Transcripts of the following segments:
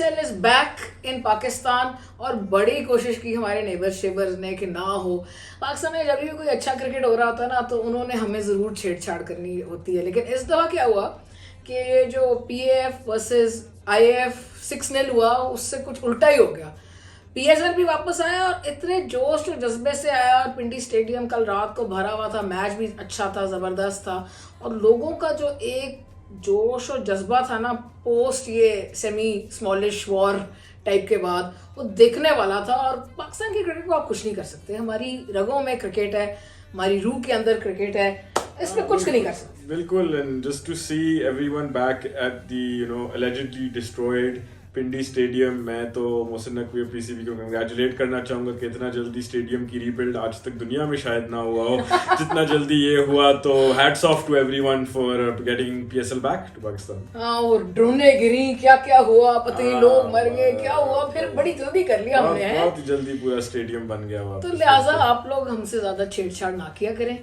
PSL is back in Pakistan और बड़ी कोशिश की हमारे नेबर्स ने कि ना हो। पाकिस्तान में जब भी कोई अच्छा क्रिकेट हो रहा होता है ना तो उन्होंने हमें ज़रूर छेड़छाड़ करनी होती है, लेकिन इस दफ़ा क्या हुआ कि ये जो PAF वर्सेस IAF 6-0 हुआ उससे कुछ उल्टा ही हो गया। PSL भी वापस आया और इतने जोश और जज्बे से आया और पिंडी स्टेडियम कल रात को भरा हुआ था, मैच भी अच्छा था, ज़बरदस्त था और लोगों का जो एक जोश और जज्बा था ना पोस्ट ये सेमी स्मॉलिश वॉर टाइप के बाद, वो देखने वाला था। और पाकिस्तान की क्रिकेट को आप कुछ नहीं कर सकते, हमारी रगों में क्रिकेट है, हमारी रूह के अंदर क्रिकेट है, इसमें कुछ नहीं कर सकते। बिल्कुल, and just to see everyone back at the allegedly destroyed Pindi stadium, मैं तो मोहसिन नकवी PCB को कंग्रेचुलेट करना चाहूंगा कि इतना जल्दी स्टेडियम की रीबिल्ड आज तक दुनिया में शायद ना हुआ हो जितना जल्दी ये हुआ। तो hats off to everyone for getting PSL back to Pakistan. हाँ, और ड्रोनें गिरी, क्या क्या हुआ पता नहीं, लोग मर गए, क्या हुआ, फिर बड़ी जल्दी कर लिया हमने है, बहुत जल्दी पूरा स्टेडियम बन गया वापस। तो लिहाजा आप लोग हमसे ज्यादा छेड़छाड़ ना किया करें,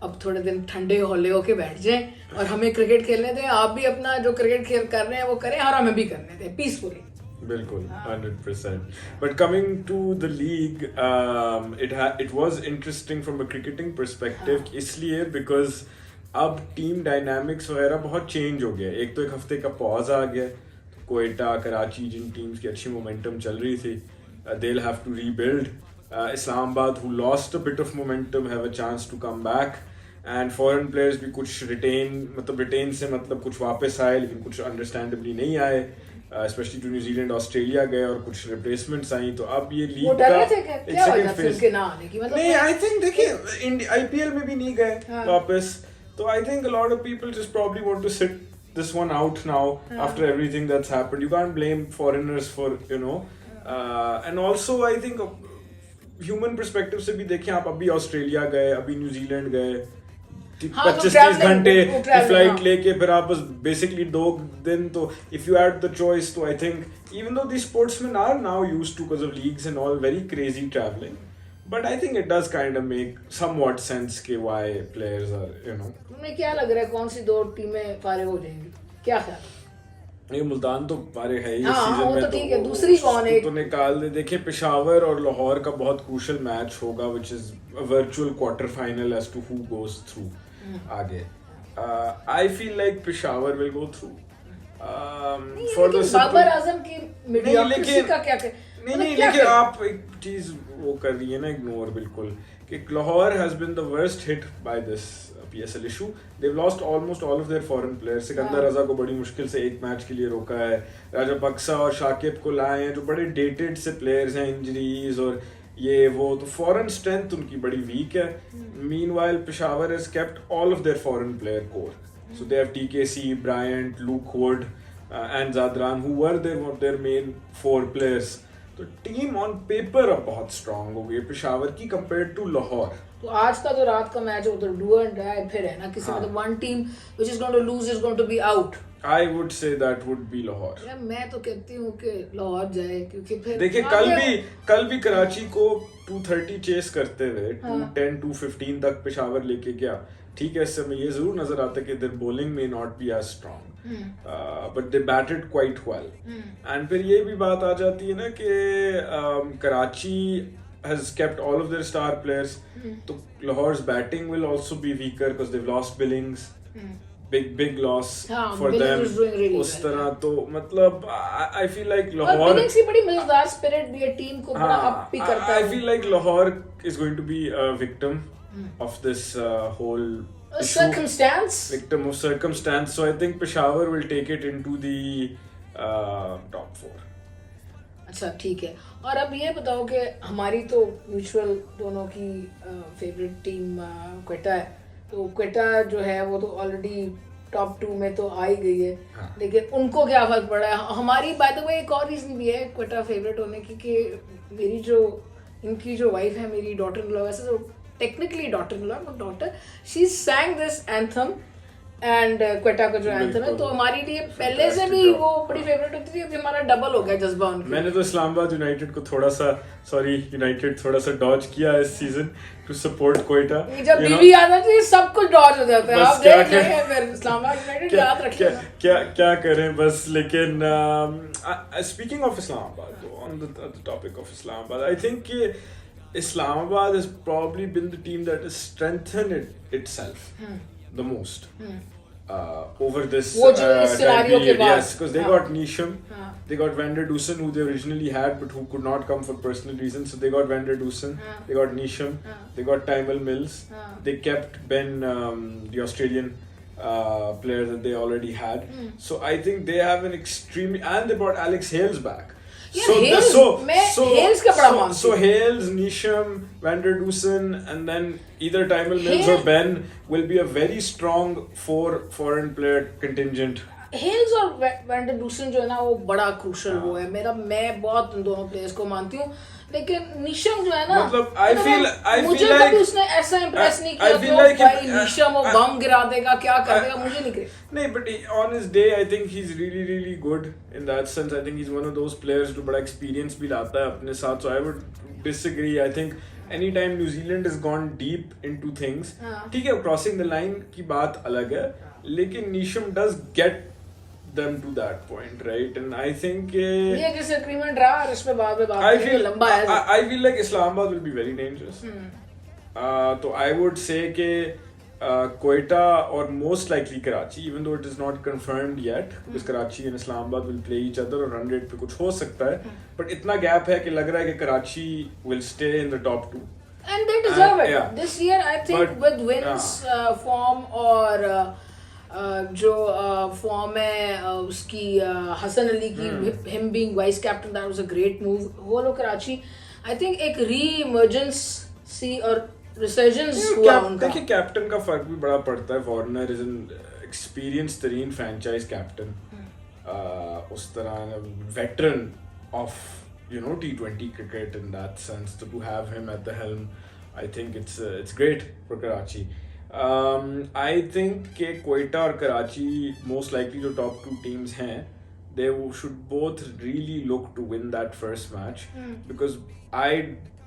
अब थोड़े दिन ठंडे होले होके बैठ जाएं और हमें क्रिकेट खेलने दें। आप भी अपना जो क्रिकेट खेल कर रहे हैं वो करें और हमें भी करने दें पीसफुली। बिल्कुल 100%. But coming to the league, it was interesting from a cricketing perspective, इसलिए because अब टीम डायनामिक्स वगैरह बहुत चेंज हो गया। एक तो एक हफ्ते का पॉज आ गया, कोयटा, कराची, जिन टीम्स की अच्छी मोमेंटम चल रही थी, they'll have to rebuild. Islamabad, who lost a bit of momentum, have a chance to come back. And foreign players भी कुछ retain से मतलब कुछ वापस आए, लेकिन कुछ understandably नहीं आए, स्पेशली टू न्यूजीलैंड, ऑस्ट्रेलिया गए और कुछ रिप्लेसमेंट्स आई। तो अब ये लीग का एक सेकंड फेज ना आने की मतलब नहीं, आई थिंक देखिए IPL में भी नहीं गए वापस, तो I think a lot of people just probably want to sit this one out now after everything that's happened. You can't blame foreigners for and also I think human perspective से भी देखें आप, अभी ऑस्ट्रेलिया गए, अभी New Zealand गए, 25-30 घंटे की फ्लाइट लेके फिर आप बस बेसिकली 2 दिन। तो if you had the choice, तो I think even though the sportsman are now used to because of leagues and all very crazy travelling, but I think it does kind of make somewhat sense के why players are तुम्हें क्या लग रहा है कौन सी 2 टीमें फारिग हो जाएंगी, क्या ख्याल? ये मुल्तान तो फारिग है ही इस हाँ, सीजन में, तो ठीक है, दूसरी कौन है तो निकाल दे। देखिए पेशावर और लाहौर का बहुत क्रूशियल मैच होगा, which is a virtual quarter final as to who goes through आगे। I feel like Peshawar will go through for the Babar Azam की मीडियोक्रेसी का क्या नहीं, लेकिन आप एक चीज वो कर रही है ना इग्नोर बिल्कुल, कि Lahore has been the worst hit by this PSL issue. They've lost almost all of their foreign players. Sikandar Raza को बड़ी मुश्किल से एक मैच के लिए रोका है, राजापक्सा और शाकिब को लाए हैं जो बड़े डेटेड से प्लेयर्स हैं, इंजरीज और ये वो, तो फॉरेन स्ट्रेंथ उनकी बड़ी वीक है। Meanwhile, Peshawar has kept all of their foreign player core. So they have TKC, Bryant, Luke Wood and Zadran, who were their main 4 players. तो टीम ऑन पेपर अब बहुत स्ट्रांग हो गई पेशावर की compared to Lahore. तो आज का जो रात का मैच है वो तो डू एंड डाई फिर है ना, किसी मतलब one team which is going to lose is going to be out. I would say that would be Lahore. यार मैं तो कहती हूँ कि लाहौर जाए, क्योंकि फिर देखिए कल भी कराची को 230 चेस करते हुए 210 215 तक पेशावर लेके गया। ठीक है, इस समय ये जरूर नजर आता है कि their bowling may not be as strong, but they batted quite well. And फिर ये भी बात आ जाती है ना कि Karachi has kept all of their star players, तो Lahore's batting will also be weaker because they've lost Billings, big loss for them उस तरह। तो मतलब I feel like Lahore, Billings की बड़ी मजेदार स्पिरिट भी है, टीम को बड़ा अप भी करता है। I feel like Lahore is going to be a victim of this whole victim of circumstance, so I think Peshawar will take it into the top 4. अच्छा ठीक है, और अब ये बताओ कि हमारी तो म्यूचुअल दोनों की फेवरेट टीम क्वेटा है, तो क्वेटा जो है वो तो ऑलरेडी टॉप 2 में तो आ ही गई है। हाँ। लेकिन उनको क्या फर्क पड़ा है? हमारी बाय द वे एक और रीजन भी है क्वेटा फेवरेट होने की, कि मेरी जो इनकी जो वाइफ है, मेरी डॉटर इन लॉ, वैसे तो technically daughter in law but daughter, she sang this anthem and Quetta का जो एंथम है, बिल्कुल। तो हमारी लिए पहले से भी Fantastic वो बड़ी फेवरेट होती थी, अभी हमारा डबल हो गया जज्बा उनके। मैंने तो इस्लामाबाद यूनाइटेड को यूनाइटेड थोड़ा सा डॉज किया इस सीजन टू सपोर्ट क्वेटा। जब बीवी आ जाती है सब कुछ डॉज हो जाता है, बस आप देख लेंगे फिर इस्लामाबाद यूनाइटेड याद रखिएगा। क्या करें बस। लेकिन speaking of Islamabad, on the topic of Islamabad, I think Islamabad has probably been the team that has strengthened itself the most over this वो जो इस time scenario के period. बाद। Yes, because they हाँ। got Nisham, हाँ। they got Van der Dusen, who they originally had but who could not come for personal reasons. So they got Van der Dusen, हाँ। they got Nisham, हाँ। they got Tymel Mills, हाँ। they kept Ben, the Australian player that they already had. So I think they have an extremely, and they brought Alex Hales back. Yeah, Hales, मैं Hales का बड़ा मानती So हूँ। Hales, Nisham, Van der Dusen, and then either Tymel Mills or Ben will be a very strong 4 foreign player contingent. हेल्स और wander Dussen जो है ना वो बड़ा क्रूशल वो है मेरा, मैं बहुत उन दोनों प्लेयर्स को मानती हूँ, लेकिन निशम जो है ना, मतलब I feel मुझे like कभी उसने ऐसा इम्प्रेस नहीं I किया feel कि like भाई निशम वो बम गिरा देगा क्या कर देगा, मुझे नहीं करे। नहीं, but on his day I think he's really good in that sense. I think he's one of those players जो बड़ा experience भी लाता है अपने साथ. So I would disagree. I think anytime New Zealand has gone deep into things, ठीक है crossing the line की बात अलग है, लेकिन Nisham does get them to that point, right? And I think ये disagreement रहा और इस पे बाद में बात I करेंगे, feel लंबा है। I feel like Islamabad will be very dangerous. तो I would say कि Quetta or most likely Karachi, even though it is not confirmed yet, because Karachi and Islamabad will play each other और run rate पे कुछ हो सकता है, but इतना gap है कि लग रहा है कि Karachi will stay in the top 2. And they deserve it. Yeah. This year I think But, with wins form और जो फॉर्म है उसकी हसन अली की, him being vice captain, that was a great move. वो लोग कराची I think एक re-emergency और resurgence हुआ उनका। देखिए कैप्टन का फर्क भी बड़ा पड़ता है. वार्नर इज एन एक्सपीरियंस तरीन फ्रेंचाइज कैप्टन, उस तरह veteran of T20 cricket in that sense. So to have him at the helm, I think it's great for Karachi. I think कि Quetta और Karachi most likely जो top 2 teams हैं, they should both really look to win that first match, because I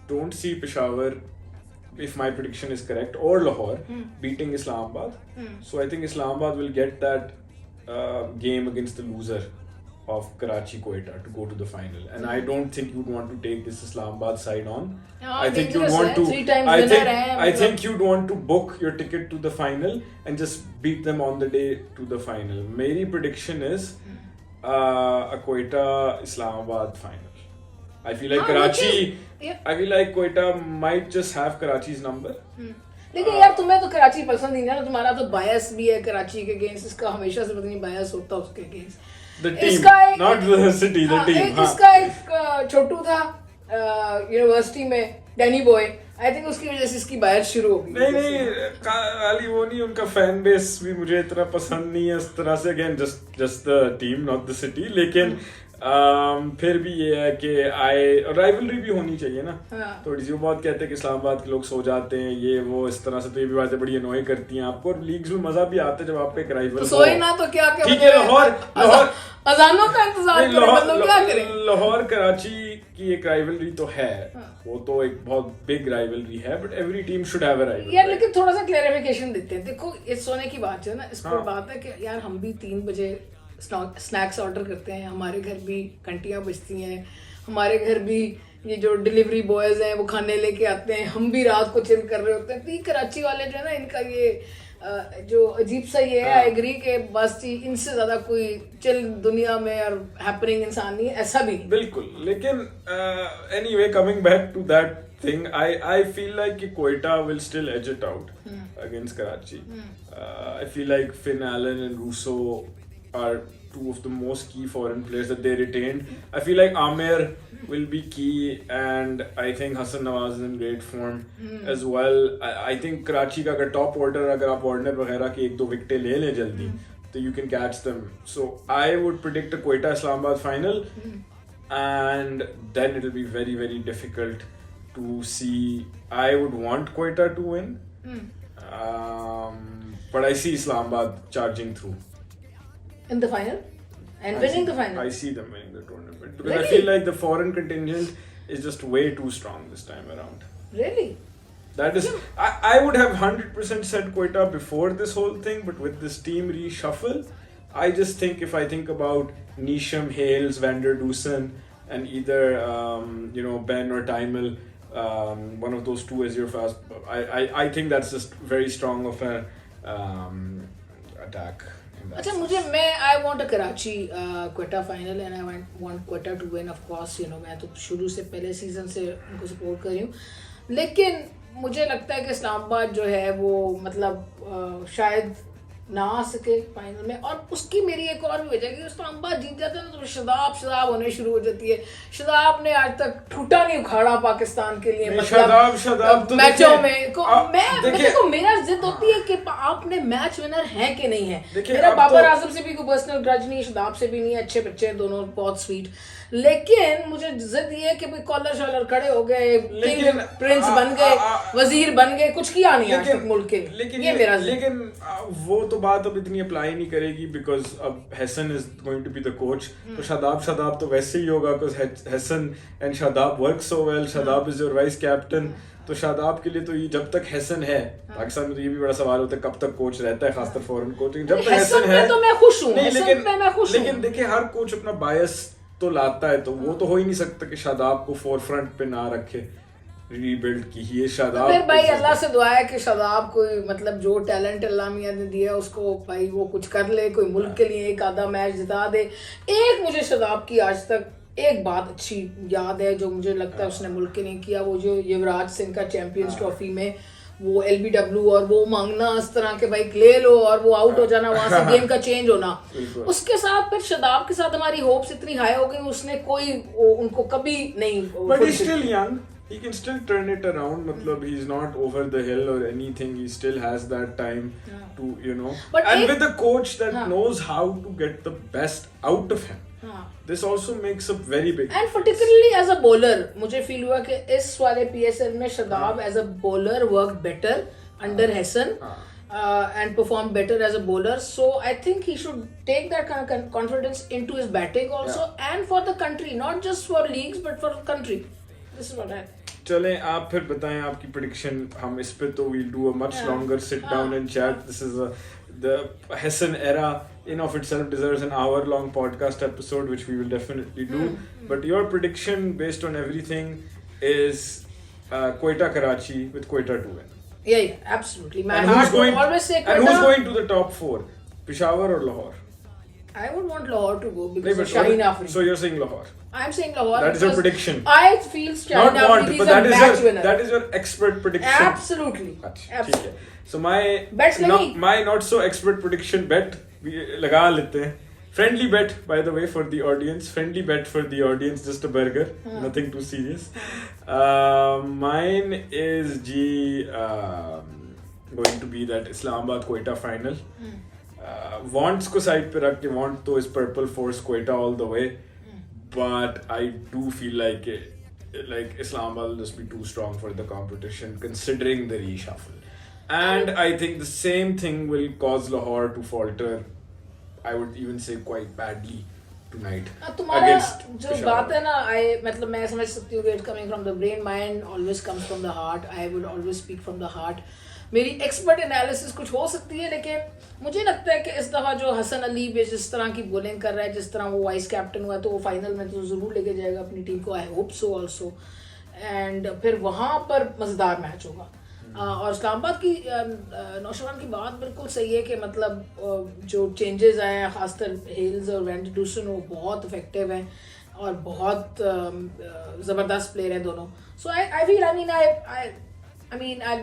don't see Peshawar, if my prediction is correct, or Lahore beating Islamabad. So I think Islamabad will get that game against the loser of Karachi Quetta to go to the final, and I don't think you'd want to take this Islamabad side on. I think you'd want to. I think you'd want to book your ticket to the final and just beat them on the day to the final. My prediction is a Quetta Islamabad final. I feel like Karachi. I feel like Quetta might just have Karachi's number. लेकिन यार तुम्हें तो कराची पसंद नहीं है ना, तुम्हारा तो बायस भी है कराची के अगेंस्ट, इसका हमेशा से पता नहीं बायस होता उसके against. The team, not the city, the team. इसका एक छोटू था यूनिवर्सिटी में, डैनी बॉय, आई थिंक उसकी वजह से इसकी बायस शुरू हो गई। नहीं खाली वो नहीं, उनका फैन बेस भी मुझे इतना पसंद नहीं है इस तरह से. Again just the team not the city, लेकिन फिर भी ये है कि राइवलरी भी होनी चाहिए ना थोड़ी सी. वो बहुत कहते हैं कि इस्लामाबाद के लोग सो जाते हैं ये वो इस तरह से, तो ये भी बातें बड़ी अनोय करती हैं आपको, और लीग्स में मजा भी आता है जब आप एक राइवल सोए ना तो क्या क्या, ठीक है. लाहौर अजानों का इंतजार करें, मतलब क्या करें. लाहौर कराची की एक राइवलरी तो है, वो तो एक बहुत बिग राइवलरी है, but every team should have a rival. यार लेकिन थोड़ा सा क्लैरिफिकेशन देते हैं. देखो इस सोने की बात है ना, इस पर बात है कि यार हम भी 3 बजे स्नैक्स ऑर्डर करते हैं, हमारे घर भी घंटियां बजती हैं, हमारे घर भी ये जो डिलीवरी बॉयज हैं वो खाने लेके आते हैं, हम भी रात को चिल कर रहे होते हैं. तो ये कराची वाले जो है ना, इनका ये जो अजीब सा ये है, आई एग्री के बस जी इनसे ज्यादा कोई चिल दुनिया में और हैपनिंग इंसान नहीं है, ऐसा भी बिल्कुल. लेकिन anyway coming back to that thing, I feel like Quetta will still edge it out against Karachi. I feel like Finn Allen and Russo are 2 of the most key foreign players that they retained. I feel like Amer will be key, and I think Hassan Nawaz is in great form as well. I think Karachi का अगर top order, अगर आप Warner वगैरह की 1-2 विकेटें ले लें जल्दी, तो you can catch them. So I would predict a Quetta Islamabad final, and then it will be very difficult to see. I would want Quetta to win. but I see Islamabad charging through. In the final and winning the final. I see them winning the tournament because Really? I feel like the foreign contingent is just way too strong this time around. Really? That is, I would have 100% said Quetta before this whole thing, but with this team reshuffle, I just think if I think about Nisham, Hales, Van der Dusen, and either Ben or Timel, one of those two as your fast. I think that's just very strong of an attack. अच्छा I want a Karachi Quetta final and I want Quetta to win, of course. मैं तो शुरू से पहले season से उनको support कर रही हूँ, लेकिन मुझे लगता है कि इस्लामाबाद जो है वो मतलब शायद ना आ सके फाइनल में। और उसकी मेरी एक और भी वजह है कि इस्लामाबाद जीत जाता है ना तो शदाब होने शुरू हो जाती है। शदाब ने आज तक ठूटा नहीं उखाड़ा पाकिस्तान के लिए, मतलब शदाब तो मैचों में मेरा जिद होती है कि आपने मैच विनर है कि नहीं है। मेरा बाबर आजम से भी कोई पर्सनल ग्रज नहीं, शदाब से भी नहीं, अच्छे बच्चे हैं दोनों, बहुत स्वीट, लेकिन मुझे जिद ये है कि भाई कॉलर शॉलर खड़े हो गए, किंग प्रिंस बन गए, वजीर बन गए, कुछ किया नहीं आज तक मुल्क के लिए, ये मेरा। लेकिन वो तो बात अब इतनी अप्लाई नहीं करेगी बिकॉज अब Hasan is going to be the coach, तो शादाब तो वैसे ही होगा because Hasan and Shadab work so well, Shadab is your vice captain, तो शादाब के लिए तो जब तक हसन है, पाकिस्तान में तो ये भी बड़ा सवाल होता है कब तक कोच रहता है, खासकर फॉरेन कोचिंग, जब तक हसन है तो मैं खुश हूँ, लेकिन देखिए हर कोच अपना बायस तो लाता है, तो वो तो हो ही नहीं सकता कि शादाब को फोरफ्रंट पे ना रखे रीबिल्ड की ही शादाब। फिर भाई अल्लाह से दुआ है कि शादाब कोई मतलब जो टैलेंट अल्लाह मियां ने दिया उसको भाई वो कुछ कर ले, कोई मुल्क के लिए एक आधा मैच जिता दे। एक मुझे शादाब की आज तक एक बात अच्छी याद है जो मुझे लगता है उसने मुल्क के लिए किया, वो जो युवराज सिंह का चैंपियंस ट्रॉफी में वो LBW और वो मांगना इस तरह के भाई ले लो और वो आउट हो जाना, वहां से गेम का चेंज होना, उसके साथ फिर शादाब के साथ हमारी होप्स इतनी हाई हो गई, उसने कोई उनको कभी नहीं, but he's still young, he can still turn it around, मतलब he's not over the hill or anything, he still has that time to but and with a coach that knows how to get the best out of him, this also makes a very big and particularly as a bowler मुझे feel हुआ कि इस वाले PSL में Shadab as a bowler worked better under Hassan and performed better as a bowler, so I think he should take that kind of confidence into his batting also and for the country, not just for leagues but for the country. This is what I चलें आप फिर बताएं आपकी prediction, हम इस पे तो we'll do a much longer sit down and chat. This is the Hassan era in of itself deserves an hour long podcast episode which we will definitely do, but your prediction based on everything is Quetta Karachi with Quetta to win. Yeah, absolutely. My heart will always say Quetta. And who's going to the top 4? Peshawar or Lahore? I would want Lahore to go because of Shaheen Afri. So you're saying Lahore? I'm saying Lahore. That is your prediction. I feel Shaheen Afri is a match winner. That is your expert prediction. Absolutely. Absolutely. So my not so expert prediction bet लगा लेते हैं. Friendly bet, by the way, for the audience. Friendly bet for the audience, just a burger. Nothing too serious. Mine is going to be that Islamabad Quetta final. Wants को side पे रख के want तो is purple force Quetta all the way, but I do feel like Islamabad will just be too strong for the competition considering the reshuffle, and I think the same thing will cause Lahore to falter. I would even say quite badly tonight against जो बात है ना, मतलब मैं समझ सकती हूँ it's coming from the brain, mind always comes from the heart. I would always speak from the heart. मेरी एक्सपर्ट एनालिसिस कुछ हो सकती है, लेकिन मुझे लगता है कि इस दफ़ा जो हसन अली भी जिस तरह की बॉलिंग कर रहा है, जिस तरह वो वाइस कैप्टन हुआ, तो वो फाइनल में तो ज़रूर लेके जाएगा अपनी टीम को. I hope so also, and फिर वहाँ पर मज़ेदार मैच होगा. और इस्लामाबाद की नौशवान की बात बिल्कुल सही है कि मतलब जो चेंजेस आए हैं, खासकर हेल्स और वैन डर डूसन, वो बहुत इफेक्टिव हैं और बहुत ज़बरदस्त प्लेयर हैं दोनों. So I feel I mean I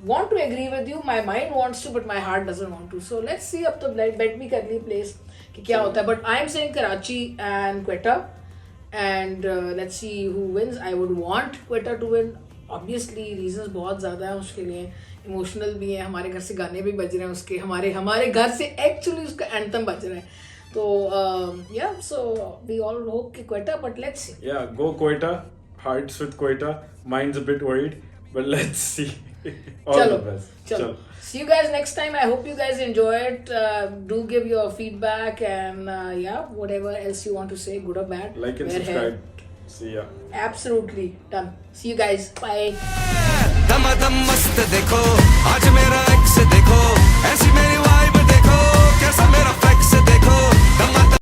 want to agree with you, my mind wants to but my heart doesn't want to, so let's see. अब तो bet भी कर ली प्लेस कि क्या होता है, but I am saying Karachi and Quetta, and let's see who wins. I would want Quetta to win. Obviously reasons बहुत ज़्यादा हैं उसके लिए, इमोशनल भी है, हमारे घर से गाने भी बज रहे हैं उसके, हमारे घर से एक्चुअली उसका एंथम बज रहा है, तो yeah, so we all hope कि Quetta, but let's see. Yeah, go Quetta. Hearts with Quetta. Mine's a bit worried, but let's see. All चलो the best. चलो see you guys next time. I hope you guys enjoy it. Do give your feedback and yeah, whatever else you want to say, good or bad. Like and we're here. subscribe. See ya. Absolutely done. See you guys. Bye. धमाधम मस्त देखो आज मेरा